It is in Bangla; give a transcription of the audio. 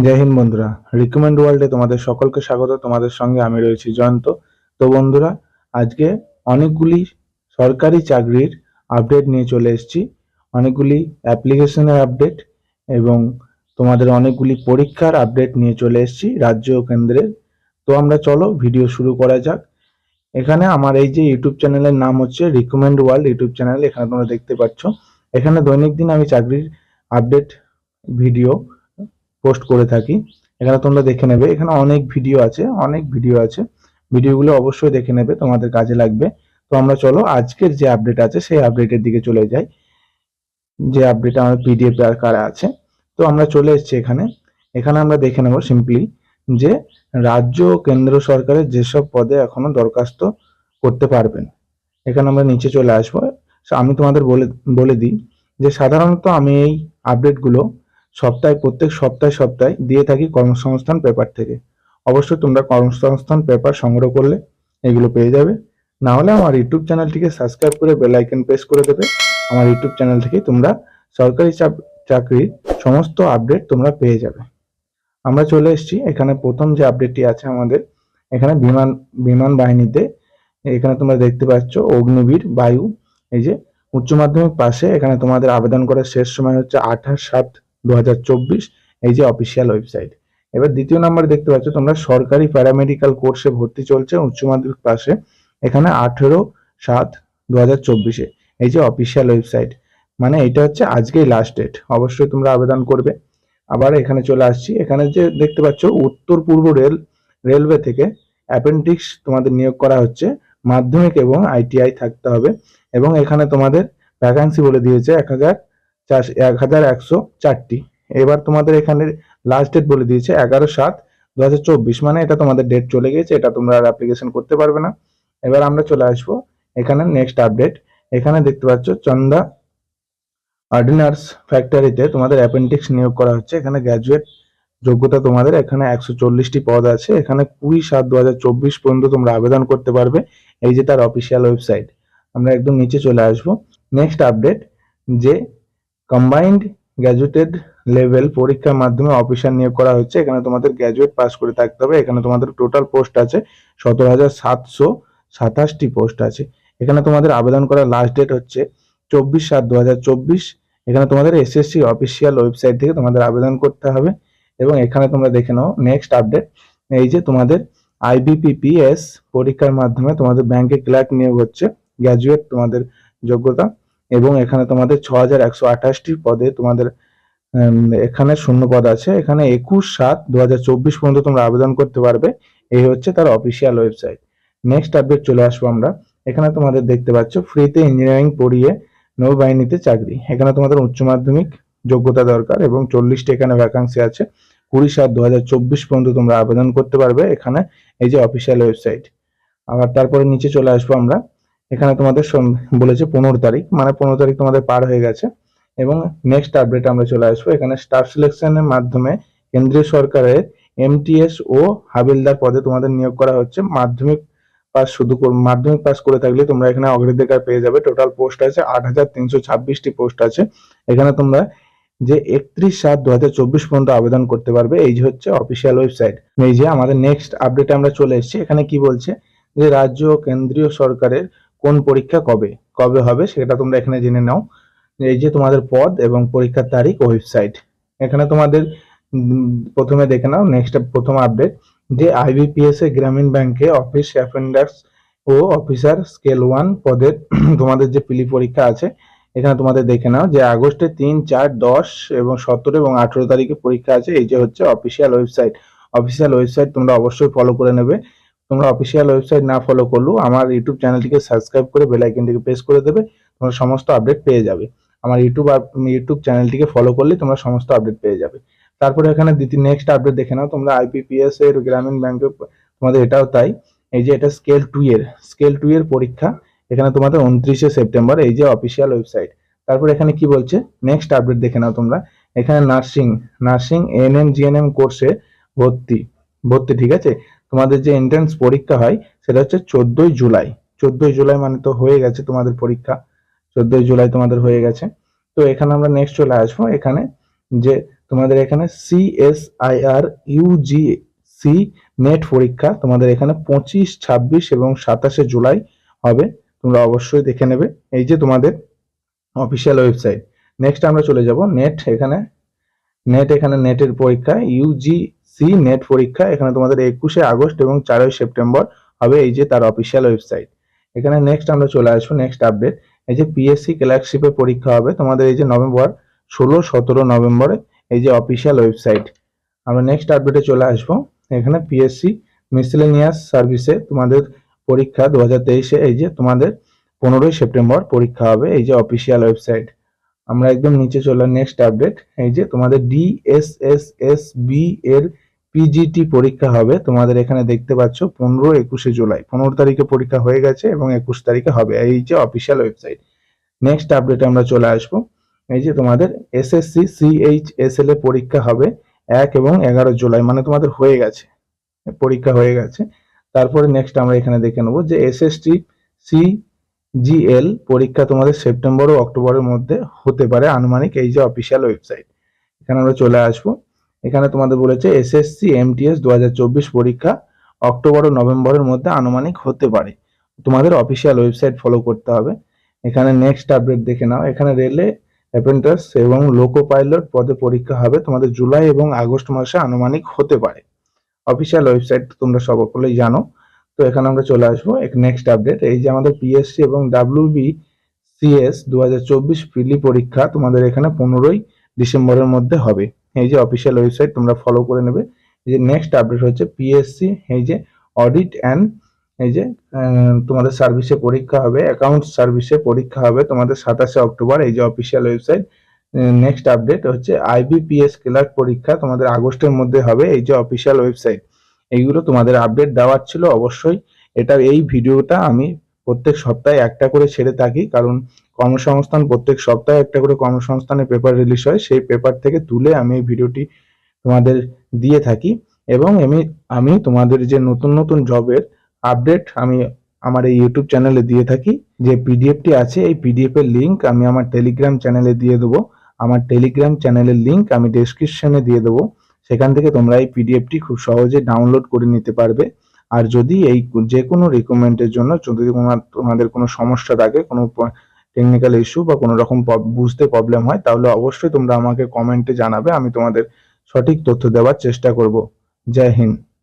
জয় হিন্দ বন্ধুরা, রিকমেন্ড ওয়ার্ল্ডে তোমাদের সকলকে স্বাগত। তোমাদের সঙ্গে আমি রয়েছি জয়ন্ত। তো বন্ধুরা, আজকে অনেকগুলি সরকারি চাকরির আপডেট নিয়ে চলে এসেছি। অনেকগুলি অ্যাপ্লিকেশনের আপডেট এবং তোমাদের অনেকগুলি পরীক্ষার আপডেট নিয়ে চলে এসেছি রাজ্য ও কেন্দ্রের। তো আমরা চলো ভিডিও শুরু করা যাক। এখানে আমার এই যে ইউটিউব চ্যানেলের নাম হচ্ছে রিকমেন্ড ওয়ার্ল্ড ইউটিউব চ্যানেল। এখানে তোমরা দেখতে পাচ্ছ, এখানে দৈনিক দিন আমি চাকরির আপডেট ভিডিও পোস্ট করে থাকি। এখানে তোমরা দেখে নেবে, এখানে অনেক ভিডিও আছে। ভিডিওগুলো অবশ্যই দেখে নেবে, তোমাদের কাজে লাগবে। তো আমরা চলো আজকের যে আপডেট আছে সেই আপডেটের দিকে চলে যাই, যে আপডেট আমার পিডিএফ আকারে আছে। তো আমরা চলে এসেছি এখানে। এখানে আমরা দেখে নেব সিম্পলি যে রাজ্য ও কেন্দ্র সরকারের যেসব পদে এখনো দরখাস্ত করতে পারবেন। এখানে আমরা নিচে চলে আসবো। আমি তোমাদের বলে বলে দিই যে সাধারণত আমি এই আপডেটগুলো প্রত্যেক সপ্তাহে দিয়ে থাকি কর্মসংস্থান পেপার থেকে। অবশ্যই তোমরা কর্মসংস্থান পেপার সংগ্রহ করলে এগুলো পেয়ে যাবে। না হলে আমার ইউটিউব চ্যানেলটিকে সাবস্ক্রাইব করে বেল আইকন প্রেস করে দেবে। আমার ইউটিউব চ্যানেল থেকে তোমরা সরকারি চাকরির সমস্ত আপডেট তোমরা পেয়ে যাবে। আমরা চলে এসেছি এখানে। প্রথম যে আপডেটটি আছে আমাদের এখানে বিমান বাহিনীতে, এখানে তোমরা দেখতে পাচ্ছ অগ্নিবীর বায়ু। এই যে উচ্চ মাধ্যমিক পাশে এখানে তোমাদের আবেদন করার শেষ সময় হচ্ছে 28/7/2024। এই যে অফিসিয়াল ওয়েবসাইট। এবার দ্বিতীয় নাম্বার দেখতে পাচ্ছ তোমরা সরকারি প্যারামেডিক্যাল কোর্সে ভর্তি চলছে উচ্চ মাধ্যমিক পাশে। এখানে 18/7/2024 এই যে অফিসিয়াল ওয়েবসাইট। মানে এটা হচ্ছে আজকেই লাস্ট ডেট, অবশ্যই তোমরা আবেদন করবে। আবার এখানে চলে আসছি, এখানে যে দেখতে পাচ্ছ উত্তর পূর্ব রেলওয়ে থেকে অ্যাপেন্ডিক্স তোমাদের নিয়োগ করা হচ্ছে। মাধ্যমিক এবং আইটিআই থাকতে হবে। এবং এখানে তোমাদের ভ্যাকান্সি বলে দিয়েছে 1104টি। এবার তোমাদের এখানে লাস্ট ডেট বলে দিয়েছে 11/7/2024। মানে এটা তোমাদের ডেট চলে গেছে, এটা তোমরা আর অ্যাপ্লিকেশন করতে পারবে না। এবার আমরা চলে আসবো এখানে নেক্সট আপডেট। এখানে দেখতে পাচ্ছ চন্দা অর্ডিনার্স ফ্যাক্টরিতে তোমাদের অ্যাপেন্ডিক্স নিয়োগ করা হচ্ছে। এখানে গ্র্যাজুয়েট যোগ্যতা তোমাদের এখানে 140টি পদ আছে। এখানে 20/7/2024 পর্যন্ত তোমরা আবেদন করতে পারবে। এই যে তার অফিসিয়াল ওয়েবসাইট। আমরা একদম নিচে চলে আসবো। নেক্সট আপডেট যে কম্বাইন্ড গ্র্যাজুয়েটেড লেভেল পরীক্ষার মাধ্যমে অফিসার নিয়োগ করা হচ্ছে। এখানে তোমাদের গ্র্যাজুয়েট পাস করে থাকতে হবে। এখানে তোমাদের টোটাল পোস্ট আছে 17,727টি পোস্ট আছে। এখানে তোমাদের আবেদন করার লাস্ট ডেট হচ্ছে 24/7/2024। এখানে তোমাদের এসএসসি অফিসিয়াল ওয়েবসাইট থেকে তোমাদের আবেদন করতে হবে। এবং এখানে তোমরা দেখে নাও নেক্সট আপডেট। এই যে তোমাদের আইবিপিপিএস পরীক্ষার মাধ্যমে তোমাদের ব্যাংকে ক্লার্ক নিয়োগ হচ্ছে, গ্র্যাজুয়েট তোমাদের যোগ্যতা। এবং এখানে তোমাদের 6,128টি পদে তোমাদের এখানে শূন্য পদ আছে। এখানে 21/7/2024 পর্যন্ত তোমরা আবেদন করতে পারবে। এই হচ্ছে তার অফিসিয়াল ওয়েবসাইট। নেক্সট আপডেট চলে আসবো আমরা। এখানে তোমাদের দেখতে পাচ্ছ ফ্রিতে ইঞ্জিনিয়ারিং পড়িয়ে নৌবাহিনীতে চাকরি। এখানে তোমাদের উচ্চ মাধ্যমিক যোগ্যতা দরকার এবং 40টি এখানে ভ্যাকান্সি আছে। 20/7/2024 পর্যন্ত তোমরা আবেদন করতে পারবে। এখানে এই যে অফিসিয়াল ওয়েবসাইট। আবার তারপরে নিচে চলে আসবো আমরা। এখানে তোমাদের বলেছে 15 তারিখ, মানে 15 তারিখ তোমাদের পার হয়ে গেছে। এবং নেক্সট আপডেট আমরা চলে আসবো। এখানে স্টাফ সিলেকশনের মাধ্যমে কেন্দ্রীয় সরকারের এমটিএস ও হাবিলদার পদে তোমাদের নিয়োগ করা হচ্ছে। মাধ্যমিক পাস করে থাকলে তোমরা এখানে অগ্রাধিকার পেয়ে যাবে। টোটাল পোস্ট আছে 8,326টি পোস্ট আছে। এখানে তোমরা যে 31/7/2024 পর্যন্ত আবেদন করতে পারবে। এই যে হচ্ছে অফিসিয়াল ওয়েবসাইট। এই যে আমাদের নেক্সট আপডেটে আমরা চলে এসেছি। এখানে কি বলছে যে রাজ্য ও কেন্দ্রীয় সরকারের কোন পরীক্ষা কবে কবে হবে সেটা তোমরা এখানে জেনে নাও। এই যে তোমাদের পদ এবং পরীক্ষার তারিখ, ওয়েবসাইট। এখানে তোমাদের প্রথমে দেখে নাও নেক্সট প্রথম আপডেট যে আইবিপিএস এ গ্রামীণ ব্যাংকে অফিস অ্যাটেন্ডার্স ও অফিসার স্কেল 1 পদের তোমাদের যে প্রিলি পরীক্ষা আছে। এখানে তোমাদের দেখে নাও যে আগস্টের 3, 4, 10 এবং 17 এবং 18 তারিখে পরীক্ষা আছে। এই যে হচ্ছে অফিসিয়াল ওয়েবসাইট। অফিসিয়াল ওয়েবসাইট তোমরা অবশ্যই ফলো করে নেবে। তোমরা অফিসিয়াল ওয়েবসাইট না ফলো করলেও আমার ইউটিউব চ্যানেলটিকে সাবস্ক্রাইব করে বেল আইকনটিকে প্রেস করে দেবে। তোমরা সমস্ত আপডেট পেয়ে যাবে। আমার ইউটিউব চ্যানেলটিকে ফলো করলে তোমরা সমস্ত আপডেট পেয়ে যাবে। তারপরে এখানে নেক্সট আপডেট দেখে নাও তোমরা আইপিপিএস এর গ্রামীণ ব্যাংকে তোমাদের এটাও তাই। এই যে এটা স্কেল 2 এর পরীক্ষা। এখানে তোমাদের 29শে সেপ্টেম্বর। এই যে অফিসিয়াল ওয়েবসাইট। তারপর এখানে কি বলছে নেক্সট আপডেট দেখে নাও তোমরা। এখানে নার্সিং এএনএম জিএনএম কোর্সে ভর্তি ঠিক আছে। তোমাদের যে এন্ট্রান্স পরীক্ষা হয় সেটা হচ্ছে 14ই জুলাই। 14ই জুলাই মানে তো হয়ে গেছে তোমাদের পরীক্ষা। 14ই জুলাই তোমাদের হয়ে গেছে। তো এখানে আমরা নেক্সট চলে আসবো। এখানে যে তোমাদের এখানে CSIR UGC নেট পরীক্ষা তোমাদের এখানে 25, 26 এবং 27শে জুলাই হবে, তোমরা অবশ্যই দেখে নেবে। এই যে তোমাদের অফিসিয়াল ওয়েবসাইট। নেক্সট আমরা চলে যাব এখানে নেটের পরীক্ষা ইউজিসি নেট পরীক্ষা এখানে তোমাদের 21শে আগস্ট এবং 4ই সেপ্টেম্বর হবে, এই যে তার অফিসিয়াল ওয়েবসাইট। এখানে নেক্সট আমরা চলে আসবো নেক্সট আপডেট। এই যে পিএসসি ক্লার্কশিপের পরীক্ষা হবে তোমাদের এই যে নভেম্বর 16, 17 নভেম্বরে, এই যে অফিসিয়াল ওয়েবসাইট। আমরা নেক্সট আপডেটে চলে আসবো। এখানে পিএসসি মিসেলেনিয়াস সার্ভিসে তোমাদের পরীক্ষা 2023-এ, এই যে তোমাদের 15ই সেপ্টেম্বর পরীক্ষা হবে, এই যে অফিসিয়াল ওয়েবসাইট। আমরা একদম নিচে চলে নেক্সট আপডেট। এই যে তোমাদের DSSSB এর পিজিটি পরীক্ষা হবে তোমাদের এখানে দেখতে পাচ্ছ 15, 21শে জুলাই। 15 তারিখে পরীক্ষা হয়ে গেছে এবং 21 তারিখে হবে, এই যে অফিসিয়াল ওয়েবসাইট। নেক্সট আপডেটে আমরা চলে আসবো। এই যে তোমাদের এসএসসি CHSL এর পরীক্ষা হবে 1 এবং 11 জুলাই, মানে তোমাদের হয়ে গেছে, পরীক্ষা হয়ে গেছে। তারপরে নেক্সট আমরা এখানে দেখে নেবো যে SST CGL পরীক্ষা তোমাদের সেপ্টেম্বর ও অক্টোবরের মধ্যে হতে পারে আনুমানিক, এই যে অফিসিয়াল ওয়েবসাইট। এখানে আমরা চলে আসবো। এখানে তোমাদের বলেছে SSC MTS 2024 পরীক্ষা অক্টোবর ও নভেম্বরের মধ্যে আনুমানিক হতে পারে, তোমাদের অফিসিয়াল ওয়েবসাইট ফলো করতে হবে। এখানে নেক্সট আপডেট দেখে নাও। এখানে রেলে অ্যাপ্রেন্টিস এবং লোকো পাইলট পদে পরীক্ষা হবে তোমাদের জুলাই এবং আগস্ট মাসে আনুমানিক হতে পারে, অফিসিয়াল ওয়েবসাইট তোমরা সকলেই জানো। তো এখানে আমরা চলে আসবো নেক্সট আপডেট। এই যে আমাদের পিএসসি এবং WBCS 2024 প্রিলি পরীক্ষা তোমাদের এখানে 15ই ডিসেম্বরের মধ্যে হবে, এই যে অফিসিয়াল ওয়েবসাইট তোমরা ফলো করে নেবে। এই যে নেক্সট আপডেট হচ্ছে পিএসসি এই যে অডিট অ্যান্ড এই যে তোমাদের সার্ভিসে পরীক্ষা হবে, অ্যাকাউন্টস সার্ভিসে পরীক্ষা হবে তোমাদের 27শে অক্টোবর, এই যে অফিসিয়াল ওয়েবসাইট। নেক্সট আপডেট হচ্ছে IBPS ক্লার্ক পরীক্ষা তোমাদের আগস্টের মধ্যে হবে, এই যে অফিসিয়াল ওয়েবসাইট। এইগুলো তোমাদের আপডেট দেওয়ার ছিল অবশ্যই। এই ভিডিওটা আমি প্রত্যেক সপ্তাহে একটা করে ছেড়ে থাকি, কারণ কর্মসংস্থান প্রত্যেক সপ্তাহে একটা করে কর্মসংস্থানের পেপার রিলিজ হয়, সেই পেপার থেকে তুলে আমি এই ভিডিওটি তোমাদের দিয়ে থাকি। এবং আমি তোমাদের যে নতুন নতুন জবের আপডেট আমি আমার এই ইউটিউব চ্যানেলে দিয়ে থাকি। যে পিডিএফটি আছে এই পিডিএফ এর লিংক আমি আমার টেলিগ্রাম চ্যানেলে দিয়ে দেবো, আমার টেলিগ্রাম চ্যানেলের লিংক আমি ডেসক্রিপশনে দিয়ে দেবো, সেখান থেকে তোমরা এই পিডিএফটি খুব সহজে ডাউনলোড করে নিতে পারবে। আর যদি এই যে কোনো রিকমেন্ডের জন্য যদি তোমাদের কোনো সমস্যা থাকে, কোনো টেকনিক্যাল ইস্যু বা কোনো রকম বুঝতে প্রবলেম হয়, তাহলে অবশ্যই তোমরা আমাকে কমেন্টে জানাবে, আমি তোমাদের সঠিক তথ্য দেওয়ার চেষ্টা করব। জয় হিন্দ।